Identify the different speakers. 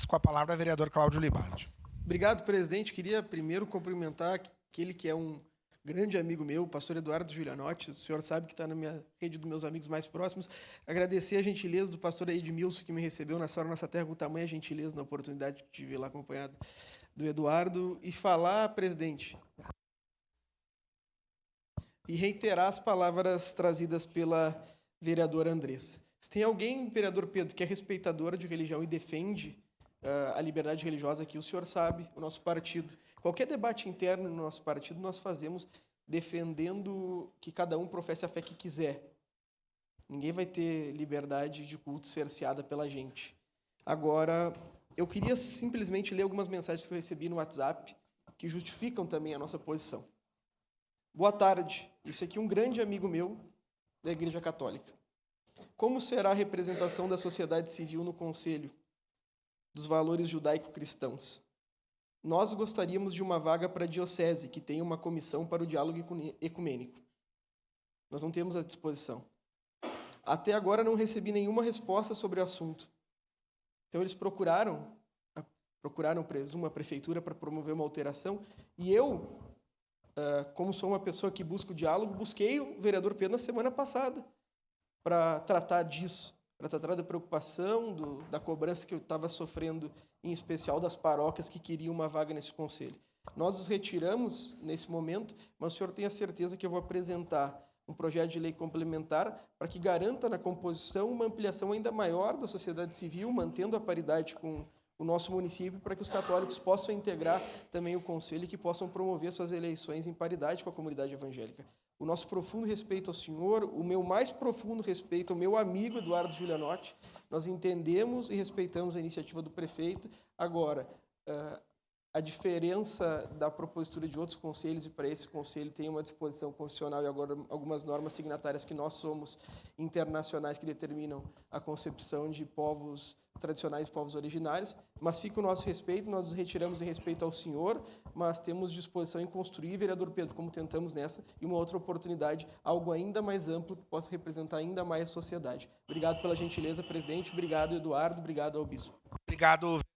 Speaker 1: Com a palavra, o vereador Cláudio Libardi.
Speaker 2: Obrigado, presidente. Queria primeiro cumprimentar aquele que é um grande amigo meu, o pastor Eduardo Giulianotti. O senhor sabe que está na minha rede dos meus amigos mais próximos. Agradecer a gentileza do pastor Edmilson, que me recebeu nessa hora nossa terra com tamanha gentileza, na oportunidade de vir lá acompanhado do Eduardo. E falar, presidente, e reiterar as palavras trazidas pela vereadora Andressa. Se tem alguém, vereador Pedro, que é respeitador de religião e defende a liberdade religiosa aqui, o senhor sabe, o nosso partido. Qualquer debate interno no nosso partido nós fazemos defendendo que cada um professe a fé que quiser. Ninguém vai ter liberdade de culto cerceada pela gente. Agora, eu queria simplesmente ler algumas mensagens que eu recebi no WhatsApp que justificam também a nossa posição. Boa tarde. Esse aqui é um grande amigo meu da Igreja Católica. Como será a representação da sociedade civil no Conselho dos valores judaico-cristãos? Nós gostaríamos de uma vaga para a diocese, que tenha uma comissão para o diálogo ecumênico. Nós não temos à disposição. Até agora não recebi nenhuma resposta sobre o assunto. Então eles procuraram, presumo, a prefeitura para promover uma alteração, e eu, como sou uma pessoa que busca o diálogo, busquei o vereador Pedro na semana passada para tratar disso, para tratar da preocupação, da cobrança que eu estava sofrendo, em especial das paróquias que queriam uma vaga nesse conselho. Nós nos retiramos nesse momento, mas o senhor tem a certeza que eu vou apresentar um projeto de lei complementar para que garanta na composição uma ampliação ainda maior da sociedade civil, mantendo a paridade com o nosso município, para que os católicos possam integrar também o conselho e que possam promover suas eleições em paridade com a comunidade evangélica. O nosso profundo respeito ao senhor, o meu mais profundo respeito ao meu amigo Eduardo Giulianotti. Nós entendemos e respeitamos a iniciativa do prefeito. Agora, a diferença da propositura de outros conselhos e para esse conselho tem uma disposição constitucional e agora algumas normas signatárias que nós somos internacionais que determinam a concepção de povos tradicionais e povos originários, mas fica o nosso respeito, nós nos retiramos em respeito ao senhor, mas temos disposição em construir, vereador Pedro, como tentamos nessa, e uma outra oportunidade, algo ainda mais amplo, que possa representar ainda mais a sociedade. Obrigado pela gentileza, presidente, obrigado, Eduardo, obrigado ao bispo.
Speaker 1: Obrigado.